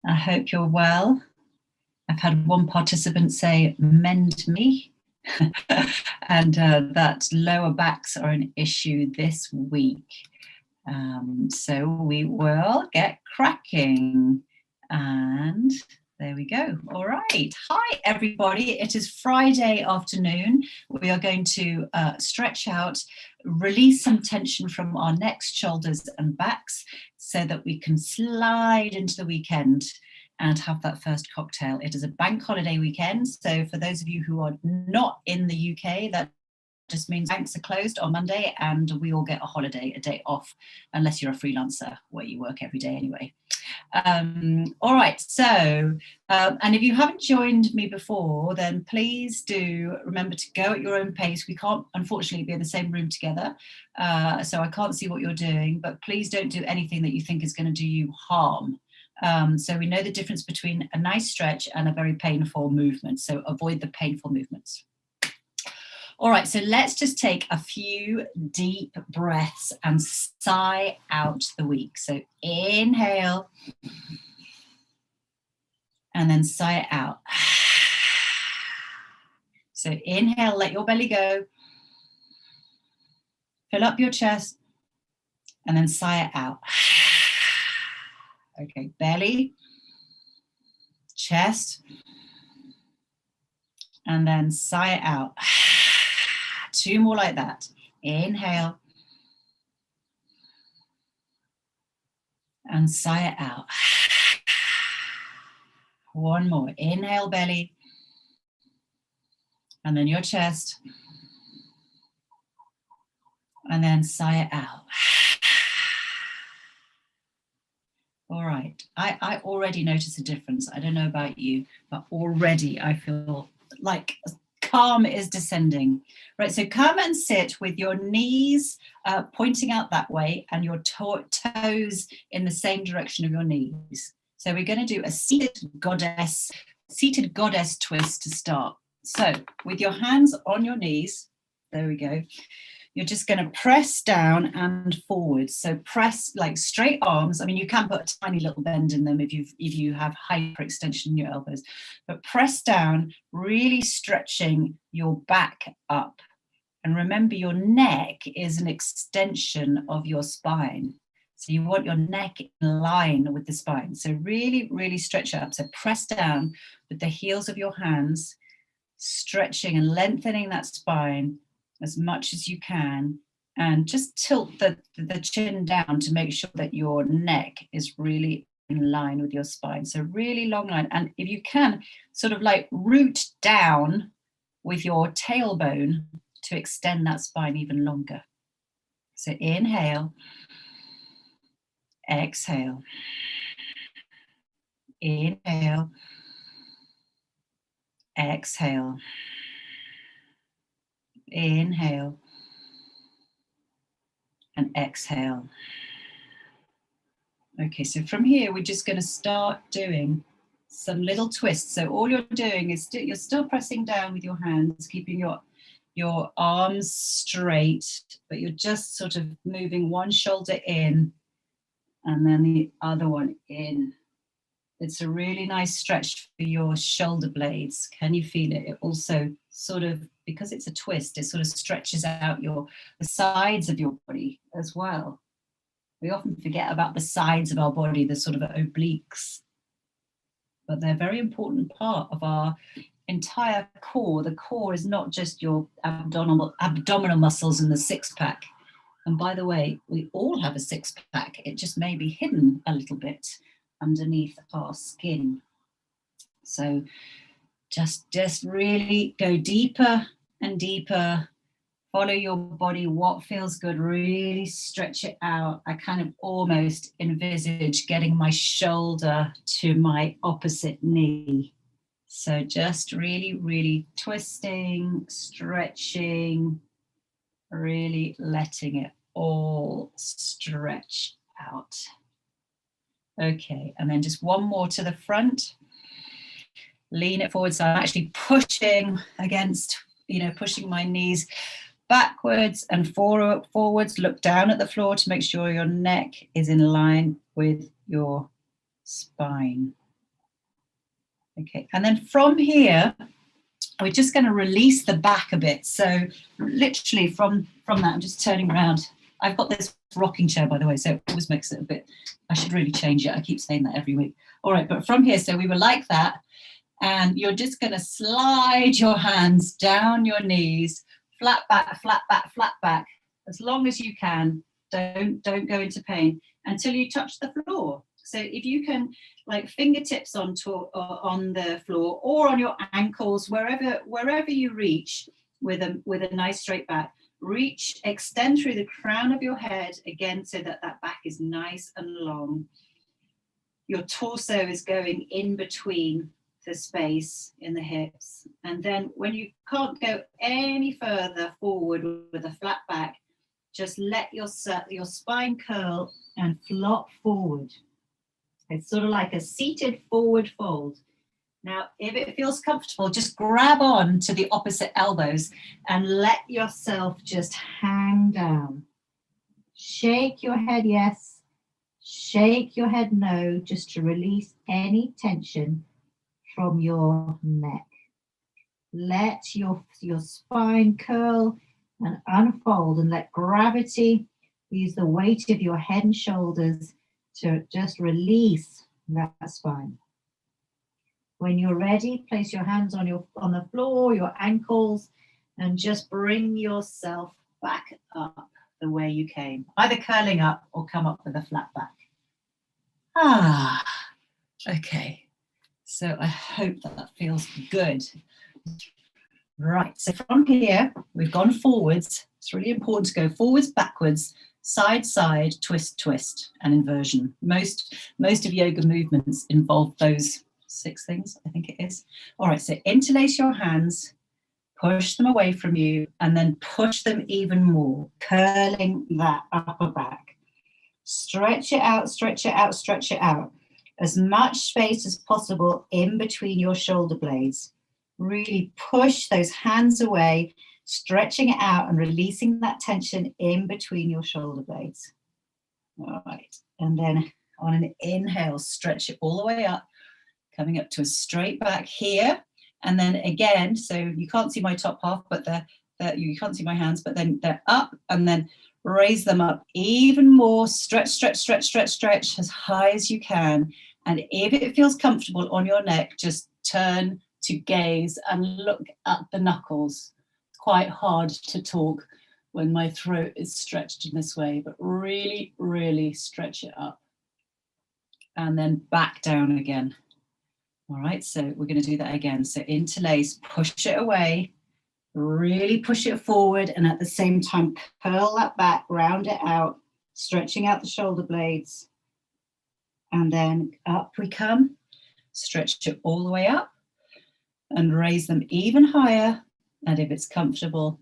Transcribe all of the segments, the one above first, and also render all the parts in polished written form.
I hope you're well. I've had one participant say, mend me, and that lower backs are an issue this week. So we will get cracking. And there we go. All right. Hi, everybody. It is Friday afternoon. We are going to stretch out, release some tension from our necks, shoulders, and backs so that we can slide into the weekend and have that first cocktail. It is a bank holiday weekend. So for those of you who are not in the UK, that just means banks are closed on Monday and we all get a holiday, a day off, unless you're a freelancer where you work every day anyway. All right, so, and if you haven't joined me before, then please do remember to go at your own pace. We can't, unfortunately, be in the same room together, so I can't see what you're doing, but please don't do anything that you think is going to do you harm. So we know the difference between a nice stretch and a very painful movement, so avoid the painful movements. All right, so let's just take a few deep breaths and sigh out the week. So inhale and then sigh it out. So inhale, let your belly go. Fill up your chest and then sigh it out. Okay, belly, chest, and then sigh it out. 2 more like that. Inhale. And sigh it out. 1 more. Inhale, belly. And then your chest. And then sigh it out. All right. I already notice a difference. I don't know about you, but already I feel like calm is descending. Right, so come and sit with your knees pointing out that way and your toes in the same direction of your knees. So we're going to do a seated goddess twist to start. So with your hands on your knees, there we go. You're just going to press down and forward. So press like straight arms. I mean, you can put a tiny little bend in them if you have hyperextension in your elbows, but press down, really stretching your back up. And remember, your neck is an extension of your spine. So you want your neck in line with the spine. So really, really stretch up. So press down with the heels of your hands, stretching and lengthening that spine as much as you can, and just tilt the chin down to make sure that your neck is really in line with your spine. So really long line, and if you can, sort of like root down with your tailbone to extend that spine even longer. So inhale, exhale, inhale, exhale, inhale, and exhale. Okay, so from here, we're just going to start doing some little twists. So all you're doing is you're still pressing down with your hands, keeping your arms straight, but you're just sort of moving one shoulder in and then the other one in. It's a really nice stretch for your shoulder blades. Can you feel it? It also sort of, because it's a twist, it sort of stretches out the sides of your body as well. We often forget about the sides of our body, the sort of obliques, but they're a very important part of our entire core. The core is not just your abdominal muscles and the six-pack. And by the way, we all have a six-pack. It just may be hidden a little bit underneath our skin. So just really go deeper and deeper. Follow your body, what feels good, really stretch it out. I kind of almost envisage getting my shoulder to my opposite knee. So just really, really twisting, stretching, really letting it all stretch out. Okay, and then just one more to the front. Lean it forward. So I'm actually pushing against, pushing my knees backwards and forwards. Look down at the floor to make sure your neck is in line with your spine. Okay, and then from here, we're just going to release the back a bit. So literally from that, I'm just turning around. I've got this rocking chair, by the way, so it always makes it a bit, I should really change it. I keep saying that every week. All right, but from here, so we were like that, and you're just going to slide your hands down your knees, flat back, flat back, flat back, as long as you can. Don't go into pain until you touch the floor. So if you can, like fingertips on the floor or on your ankles, wherever you reach with a nice straight back, reach, extend through the crown of your head again, so that back is nice and long. Your torso is going in between the space in the hips. And then when you can't go any further forward with a flat back, just let your spine curl and flop forward. It's sort of like a seated forward fold. Now, if it feels comfortable, just grab on to the opposite elbows and let yourself just hang down. Shake your head yes, shake your head no, just to release any tension from your neck. Let your spine curl and unfold, and let gravity use the weight of your head and shoulders to just release that spine. When you're ready, place your hands on the floor, your ankles, and just bring yourself back up the way you came, either curling up or come up with a flat back. Okay. So I hope that feels good. Right, so from here, we've gone forwards. It's really important to go forwards, backwards, side, side, twist, twist, and inversion. Most of yoga movements involve those 6 things, I think it is. All right, so interlace your hands, push them away from you, and then push them even more, curling that upper back. Stretch it out, stretch it out, stretch it out. As much space as possible in between your shoulder blades. Really push those hands away, stretching it out and releasing that tension in between your shoulder blades. All right, and then on an inhale, stretch it all the way up, coming up to a straight back here. And then again, so you can't see my top half, but you can't see my hands, but then they're up, and then raise them up even more. Stretch, stretch, stretch, stretch, stretch as high as you can. And if it feels comfortable on your neck, just turn to gaze and look at the knuckles. It's quite hard to talk when my throat is stretched in this way, but really, really stretch it up. And then back down again. All right, so we're going to do that again. So interlace, push it away, really push it forward, and at the same time, curl that back, round it out, stretching out the shoulder blades. And then up we come, stretch it all the way up and raise them even higher. And if it's comfortable,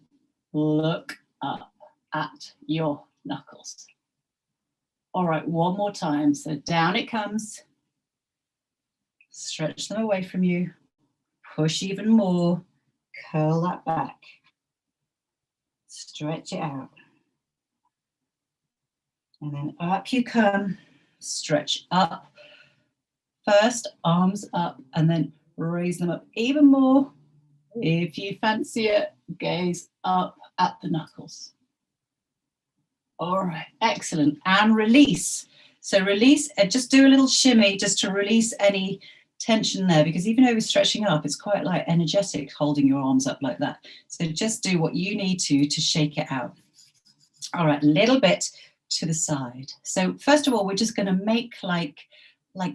look up at your knuckles. All right, one more time. So down it comes. Stretch them away from you. Push even more. Curl that back. Stretch it out. And then up you come. Stretch up. First, arms up, and then raise them up even more. If you fancy it, gaze up at the knuckles. All right, excellent. And release. So release, just do a little shimmy just to release any tension there, because even though we're stretching up, it's quite like energetic holding your arms up like that. So just do what you need to shake it out. All right, a little bit to the side. So first of all, we're just going to make like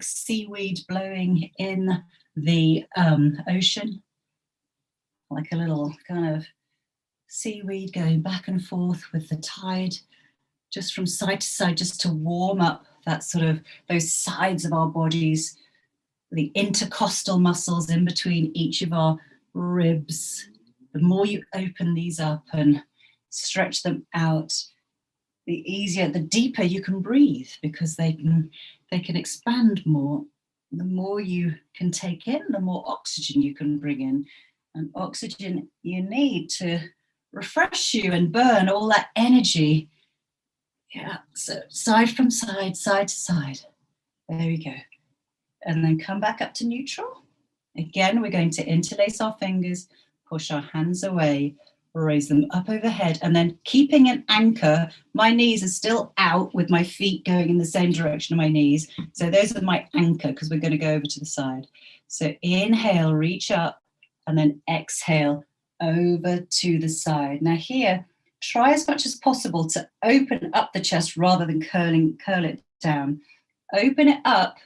seaweed blowing in the ocean, like a little kind of seaweed going back and forth with the tide, just from side to side, just to warm up that sort of those sides of our bodies, the intercostal muscles in between each of our ribs. The more you open these up and stretch them out, the easier, the deeper you can breathe, because they can expand more. The more you can take in, the more oxygen you can bring in. And oxygen you need to refresh you and burn all that energy. Yeah, so side from side, side to side. There we go. And then come back up to neutral. Again, we're going to interlace our fingers, push our hands away, raise them up overhead, and then keeping an anchor. My knees are still out with my feet going in the same direction of my knees. So those are my anchor because we're going to go over to the side. So inhale, reach up, and then exhale over to the side. Now here, try as much as possible to open up the chest rather than curl it down. Open it up,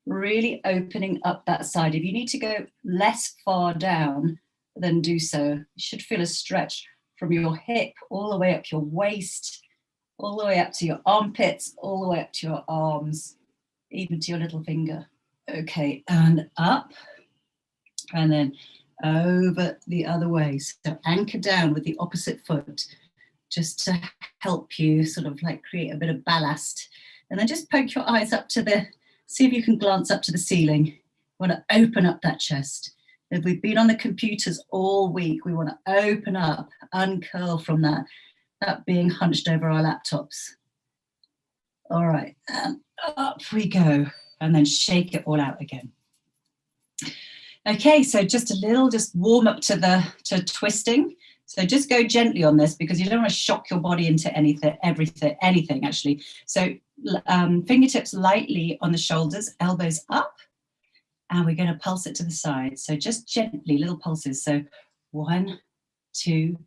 really opening up that side. If you need to go less far down, then do so. You should feel a stretch from your hip all the way up your waist, all the way up to your armpits, all the way up to your arms, even to your little finger. Okay, and up, and then over the other way. So anchor down with the opposite foot, just to help you sort of like create a bit of ballast. And then just poke your eyes up to the, see if you can glance up to the ceiling. You want to open up that chest. If we've been on the computers all week, we want to open up, uncurl from that being hunched over our laptops. All right, and up we go, and then shake it all out again. Okay, so just warm up to twisting. So just go gently on this because you don't want to shock your body into anything actually. So fingertips lightly on the shoulders, elbows up, and we're going to pulse it to the side. So just gently, little pulses. So 1, 2,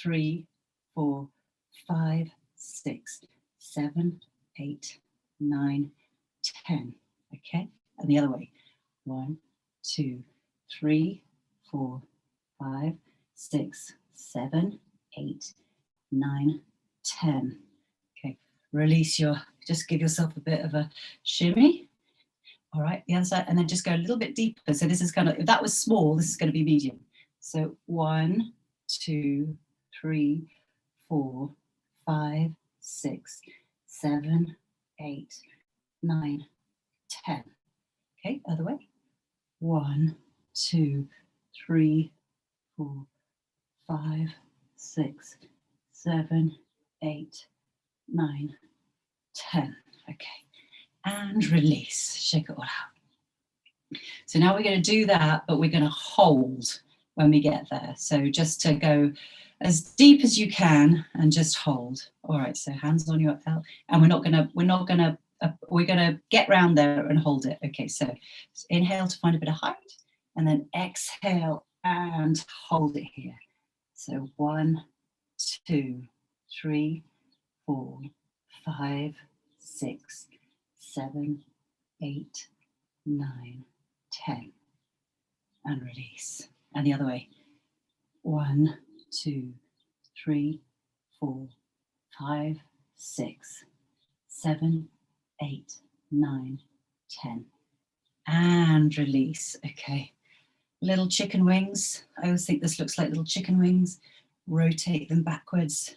3, 4, 5, 6, 7, 8, 9, 10. Okay, and the other way. 1, 2, 3, 4, 5, 6, 7, 8, 9, 10. Okay, release just give yourself a bit of a shimmy. All right, the other side, and then just go a little bit deeper. So this is kind of, if that was small, this is going to be medium. So 1, 2, 3, 4, 5, 6, 7, 8, 9, 10. Okay, other way. 1, 2, 3, 4, 5, 6, 7, 8, 9, 10. Okay, and release. Shake it all out. So now we're going to do that, but we're going to hold when we get there. So just to go as deep as you can and just hold. All right, so hands on your L, and we're gonna get round there and hold it. Okay, so inhale to find a bit of height, and then exhale and hold it here. So 1, 2, 3, 4, 5, 6, 7, 8, 9, 10, and release. And the other way. 1, 2, 3, 4, 5, 6, 7, 8, 9, 10, and release. Okay, little chicken wings. I always think this looks like little chicken wings. Rotate them backwards.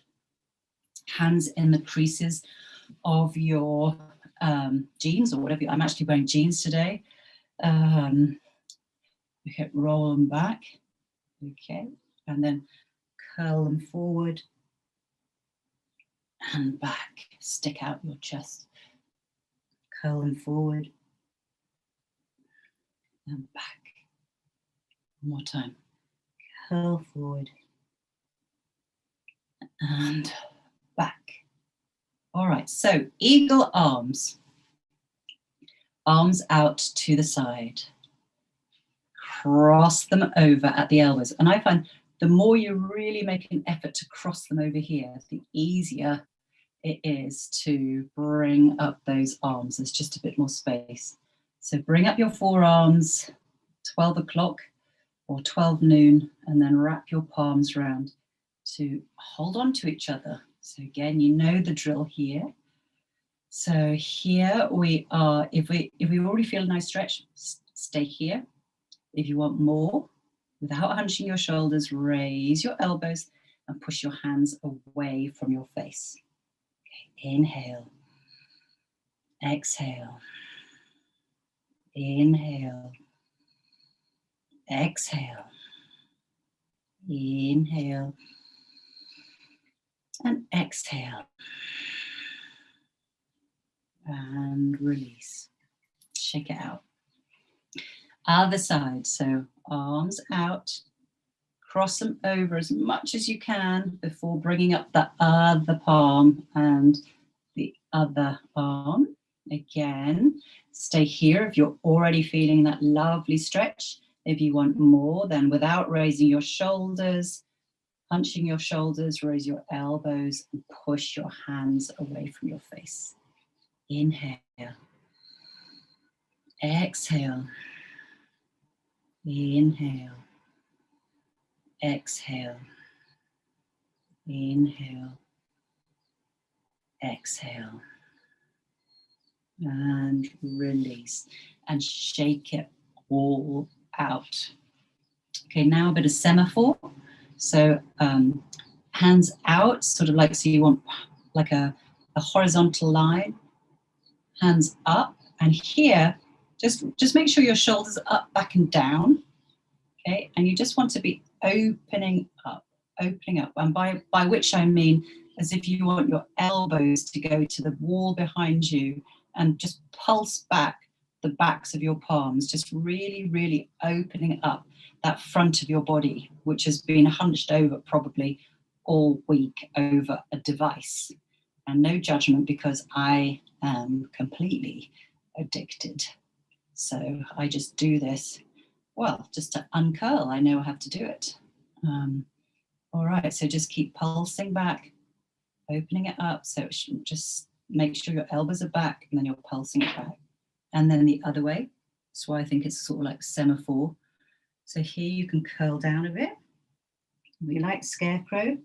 Hands in the creases of your jeans or whatever. I'm actually wearing jeans today. Okay, roll them back. Okay, and then curl them forward and back. Stick out your chest. Curl them forward and back. One more time. Curl forward and back. All right, so eagle arms. Arms out to the side. Cross them over at the elbows. And I find the more you really make an effort to cross them over here, the easier it is to bring up those arms. There's just a bit more space. So bring up your forearms, 12 o'clock or 12 noon, and then wrap your palms around to hold on to each other. So again, you know the drill here. So here we are. If we already feel a nice stretch, stay here. If you want more, without hunching your shoulders, raise your elbows and push your hands away from your face. Okay, inhale, exhale, inhale, exhale, inhale, and exhale, and release. Shake it out. Other side. So arms out, cross them over as much as you can before bringing up the other palm and the other arm. Again, stay here if you're already feeling that lovely stretch. If you want more, then without raising your shoulders, hunching your shoulders, raise your elbows and push your hands away from your face. Inhale. Exhale. Inhale. Exhale. Inhale. Exhale. And release. And shake it all out. Okay, now a bit of semaphore. So hands out, sort of like, so you want like a horizontal line. Hands up. And here, just make sure your shoulders are up, back and down. Okay, and you just want to be opening up. And by which I mean as if you want your elbows to go to the wall behind you and just pulse back the backs of your palms, just really, really opening up that front of your body, which has been hunched over probably all week over a device. And no judgment, because I am completely addicted. So I just do this, well, just to uncurl. I know I have to do it. All right, so just keep pulsing back, opening it up. So just make sure your elbows are back and then you're pulsing it back. And then the other way. That's why I think it's sort of like semaphore. So here you can curl down a bit. We like Scarecrow.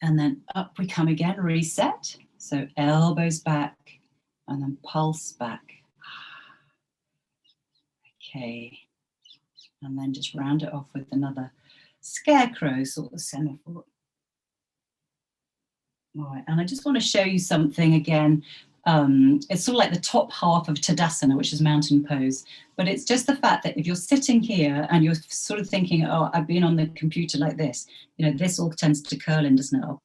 And then up we come again, reset. So elbows back and then pulse back. Okay. And then just round it off with another Scarecrow sort of semaphore. All right, and I just want to show you something again. It's sort of like the top half of Tadasana, which is mountain pose, but it's just the fact that if you're sitting here and you're sort of thinking, oh, I've been on the computer like this, you know, this all tends to curl in, doesn't it? Oh,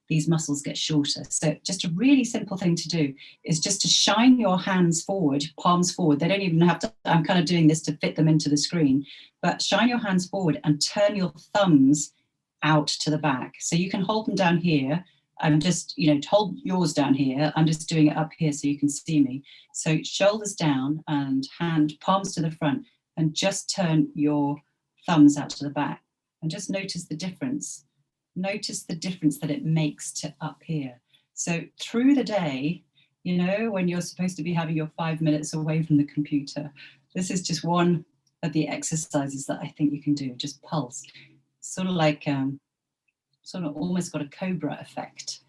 these muscles get shorter. So just a really simple thing to do is just to shine your hands forward, palms forward. They don't even have to, I'm kind of doing this to fit them into the screen, but shine your hands forward and turn your thumbs out to the back. So you can hold them down here. I'm just, you know, hold yours down here. I'm just doing it up here so you can see me. So shoulders down and palms to the front, and just turn your thumbs out to the back and just notice the difference. Notice the difference that it makes to up here. So through the day, you know, when you're supposed to be having your 5 minutes away from the computer, this is just one of the exercises that I think you can do. Just pulse. Sort of like, sort of almost got a cobra effect.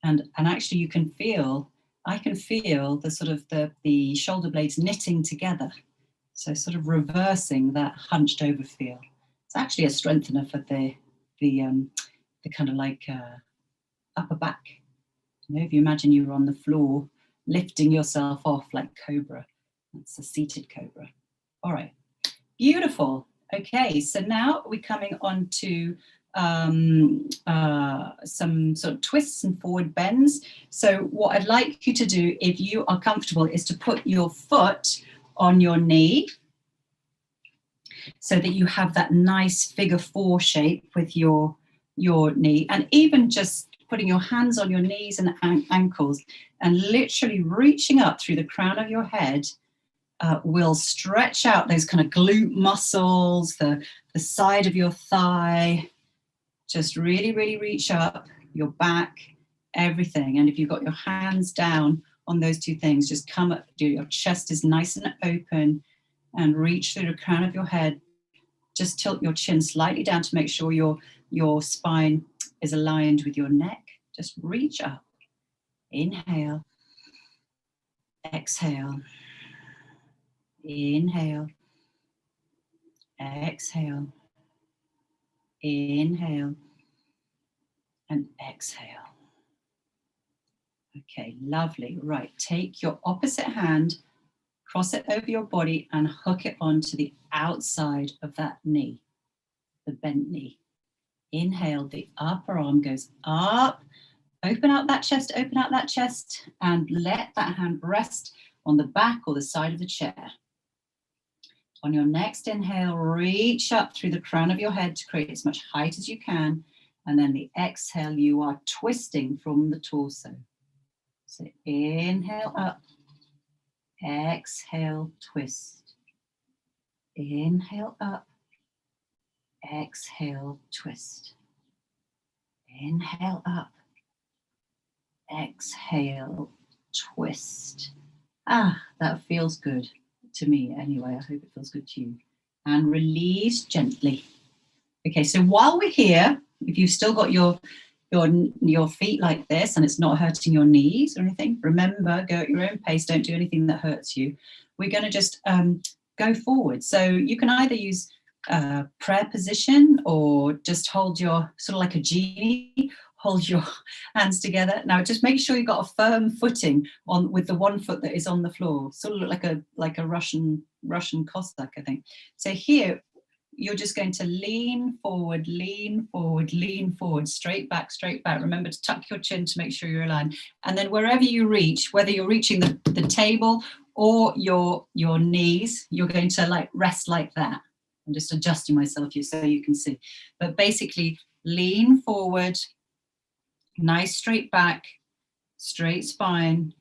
And actually you can feel, I can feel the sort of the shoulder blades knitting together. So sort of reversing that hunched over feel. It's actually a strengthener for the kind of like upper back. You know, if you imagine you were on the floor, lifting yourself off like cobra. That's a seated cobra. All right, beautiful. Okay, so now we're coming on to some sort of twists and forward bends. So what I'd like you to do, if you are comfortable, is to put your foot on your knee so that you have that nice figure 4 shape with your knee, and even just putting your hands on your knees and ankles and literally reaching up through the crown of your head will stretch out those kind of glute muscles, the side of your thigh. Just really, really reach up, your back, everything. And if you've got your hands down on those two things, just come up, your chest is nice and open, and reach through the crown of your head. Just tilt your chin slightly down to make sure your spine is aligned with your neck. Just reach up. Inhale. Exhale. Inhale. Exhale. Inhale and exhale. Okay, lovely. Right, take your opposite hand, cross it over your body and hook it onto the outside of that knee, the bent knee. Inhale, the upper arm goes up. Open out that chest, and let that hand rest on the back or the side of the chair. On your next inhale, reach up through the crown of your head to create as much height as you can. And then the exhale, you are twisting from the torso. So inhale up, exhale, twist. Inhale up, exhale, twist. Inhale up, exhale, twist. Ah, that feels good to me anyway. I hope it feels good to you. And release gently. Okay, so while we're here, if you've still got your feet like this and it's not hurting your knees or anything, remember, go at your own pace. Don't do anything that hurts you. We're going to just go forward. So you can either use prayer position or just hold your, sort of like a genie, hold your hands together. Now just make sure you've got a firm footing on with the one foot that is on the floor. Sort of look like a Russian Cossack, I think. So here you're just going to lean forward, straight back. Remember to tuck your chin to make sure you're aligned. And then wherever you reach, whether you're reaching the table or your knees, you're going to like rest like that. I'm just adjusting myself here so you can see. But basically lean forward, nice straight back, straight spine.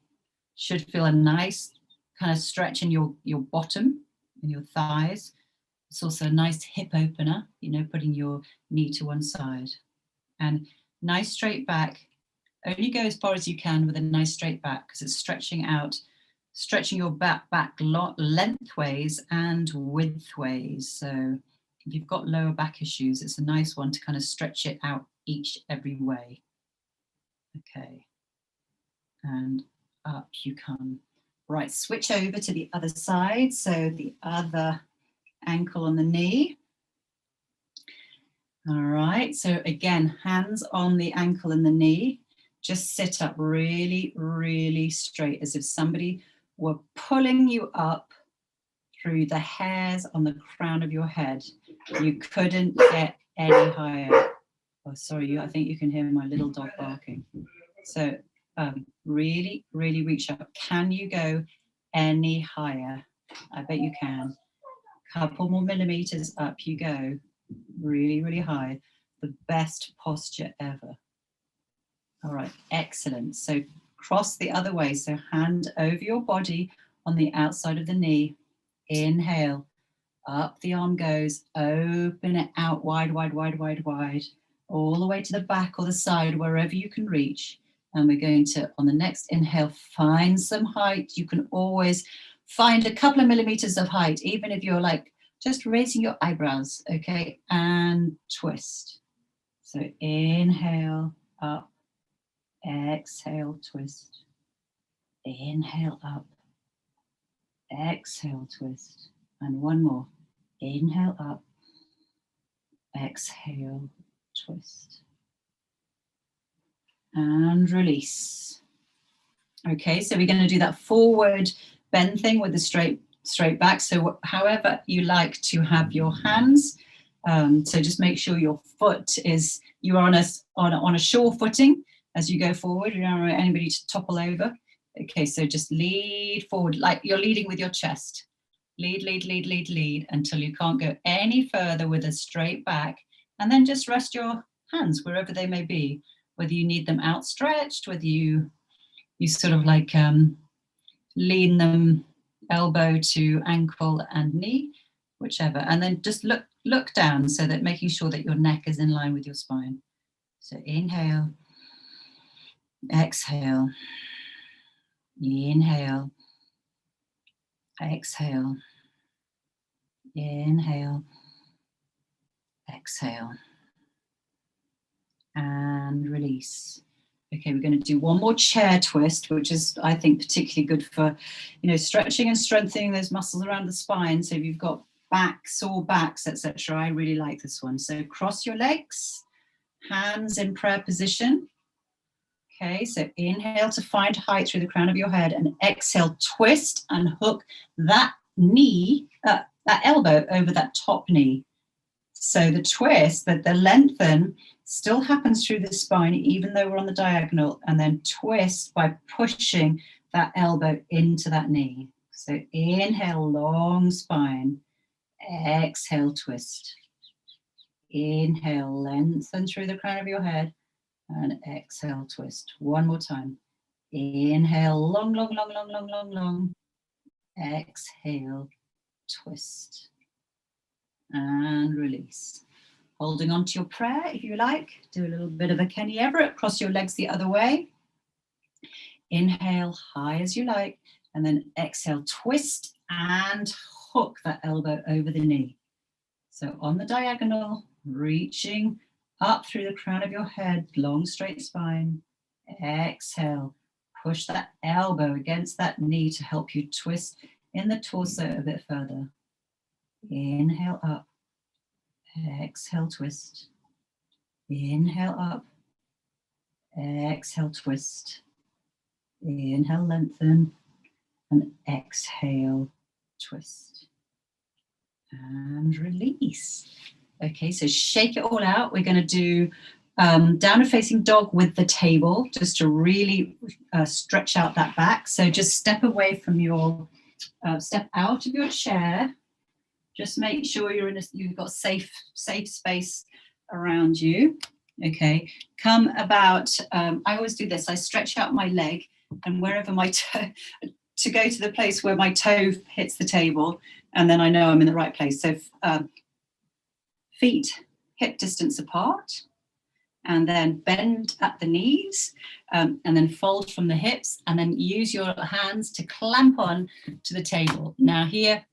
Should feel a nice kind of stretch in your bottom and your thighs. It's also a nice hip opener, you know, putting your knee to one side. And nice straight back. Only go as far as you can with a nice straight back because it's stretching out, stretching your back lengthways and widthways. So if you've got lower back issues, it's a nice one to kind of stretch it out every way. Okay. And up you come. Right, switch over to the other side. So the other ankle on the knee. All right, so again, hands on the ankle and the knee. Just sit up really, really straight as if somebody were pulling you up through the hairs on the crown of your head. You couldn't get any higher. Oh, sorry, I think you can hear my little dog barking. So really, really reach up. Can you go any higher? I bet you can. Couple more millimeters up you go. Really, really high. The best posture ever. All right, excellent. So cross the other way. So hand over your body on the outside of the knee. Inhale. Up the arm goes. Open it out wide, wide, wide, wide, wide. All the way to the back or the side, wherever you can reach. And we're going to, on the next inhale, find some height. You can always find a couple of millimeters of height, even if you're like just raising your eyebrows, okay? And twist. So inhale, up, exhale, twist. Inhale, up, exhale, twist. And one more. Inhale, up, exhale, twist. And release. Okay, so we're going to do that forward bend thing with the straight back. So however you like to have your hands, so just make sure your foot is, you're on a sure footing as you go forward. You don't want anybody to topple over. Okay, so just lead forward like you're leading with your chest. Lead, lead, lead, lead, lead until you can't go any further with a straight back. And then just rest your hands wherever they may be, whether you need them outstretched, whether you sort of like lean them elbow to ankle and knee, whichever. And then just look down so that making sure that your neck is in line with your spine. So inhale, exhale, inhale, exhale, inhale, exhale, and release. Okay, we're going to do one more chair twist, which is, I think, particularly good for, stretching and strengthening those muscles around the spine. So if you've got sore backs, etc., I really like this one. So cross your legs, hands in prayer position. Okay, so inhale to find height through the crown of your head, and exhale, twist and hook that knee, that elbow over that top knee. So the twist, that the lengthen still happens through the spine, even though we're on the diagonal, and then twist by pushing that elbow into that knee. So inhale, long spine. Exhale, twist. Inhale, lengthen through the crown of your head. And exhale, twist. One more time. Inhale, long, long, long, long, long, long, long. Exhale, twist. And release. Holding on to your prayer, if you like. Do a little bit of a Kenny Everett. Cross your legs the other way. Inhale, high as you like. And then exhale, twist and hook that elbow over the knee. So on the diagonal, reaching up through the crown of your head, long straight spine. Exhale, push that elbow against that knee to help you twist in the torso a bit further. Inhale up. Exhale, twist. Inhale up. Exhale, twist. Inhale, lengthen. And exhale, twist. And release. Okay, so shake it all out. We're going to do downward facing dog with the table, just to really stretch out that back. So just step away from your, step out of your chair. Just make sure you've got safe space around you. Okay, come about, I always do this. I stretch out my leg, and wherever my toe, to go to the place where my toe hits the table, and then I know I'm in the right place. So feet hip distance apart, and then bend at the knees, and then fold from the hips, and then use your hands to clamp on to the table. Now here,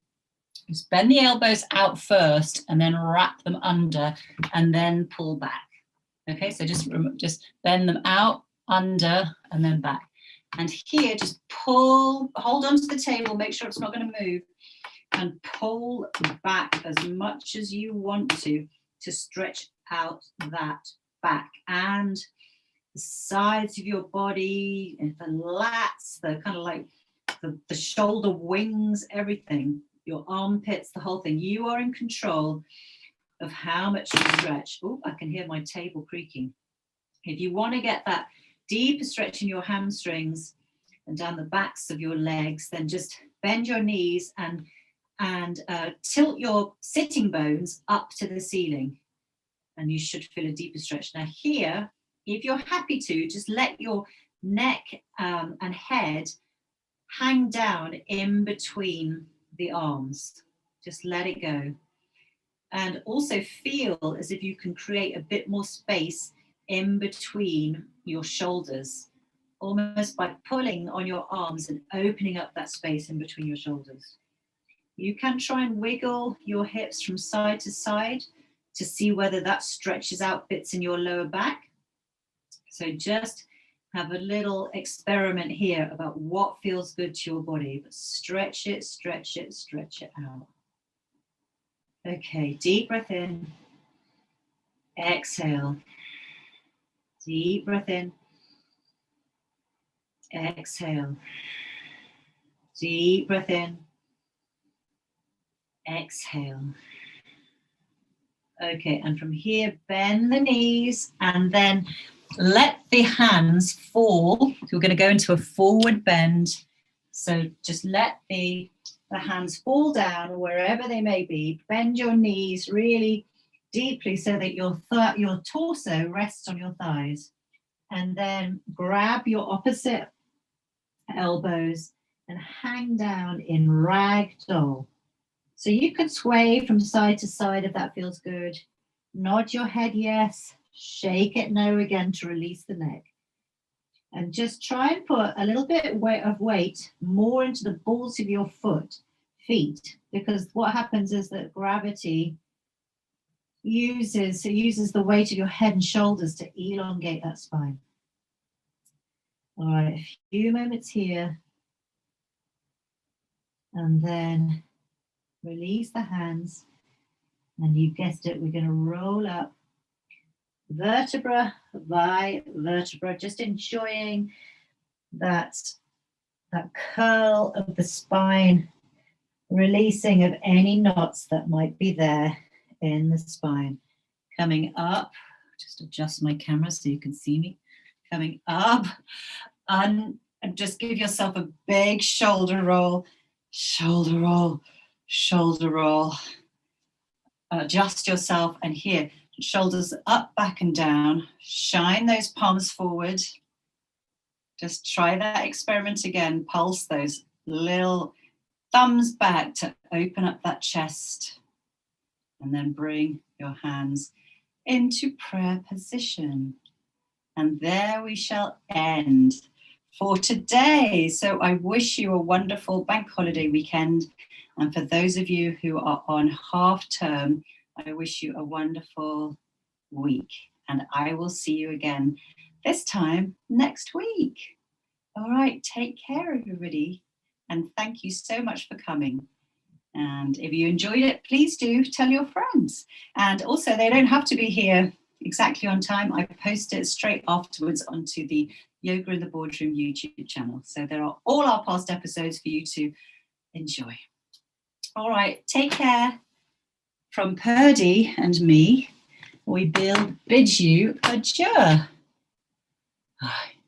just bend the elbows out first, and then wrap them under, and then pull back. Okay, so just bend them out, under, and then back. And here, just pull, hold on to the table, make sure it's not going to move, and pull back as much as you want to stretch out that back and the sides of your body, and the lats, the kind of like the shoulder wings, everything, your armpits, the whole thing. You are in control of how much you stretch. Oh, I can hear my table creaking. If you want to get that deeper stretch in your hamstrings and down the backs of your legs, then just bend your knees and tilt your sitting bones up to the ceiling, and you should feel a deeper stretch. Now here, if you're happy to, just let your neck and head hang down in between the arms. Just let it go. And also feel as if you can create a bit more space in between your shoulders, almost by pulling on your arms and opening up that space in between your shoulders. You can try and wiggle your hips from side to side to see whether that stretches out bits in your lower back. So just have a little experiment here about what feels good to your body, but stretch it, stretch it, stretch it out. Okay, deep breath in, exhale, deep breath in, exhale, deep breath in, exhale. Okay, and from here, bend the knees and then let the hands fall. So we're going to go into a forward bend. So just let the hands fall down wherever they may be. Bend your knees really deeply so that your torso rests on your thighs. And then grab your opposite elbows and hang down in ragdoll. So you can sway from side to side if that feels good. Nod your head yes, shake it no again to release the neck. And just try and put a little bit of weight more into the balls of your feet, because what happens is that gravity uses the weight of your head and shoulders to elongate that spine. All right, a few moments here. And then release the hands, and you guessed it, we're going to roll up vertebra by vertebra, just enjoying that curl of the spine, releasing of any knots that might be there in the spine. Coming up, just adjust my camera so you can see me. Coming up, and just give yourself a big shoulder roll, shoulder roll, shoulder roll. adjust yourself, and here, shoulders up, back and down. Shine those palms forward. Just try that experiment again. Pulse those little thumbs back to open up that chest. And then bring your hands into prayer position. And there we shall end for today. So I wish you a wonderful bank holiday weekend. And for those of you who are on half term, I wish you a wonderful week. And I will see you again this time next week. All right, take care, everybody. And thank you so much for coming. And if you enjoyed it, please do tell your friends. And also, they don't have to be here exactly on time. I post it straight afterwards onto the Yoga in the Boardroom YouTube channel. So there are all our past episodes for you to enjoy. All right, take care. From Purdy and me, we bid you adieu. Bye.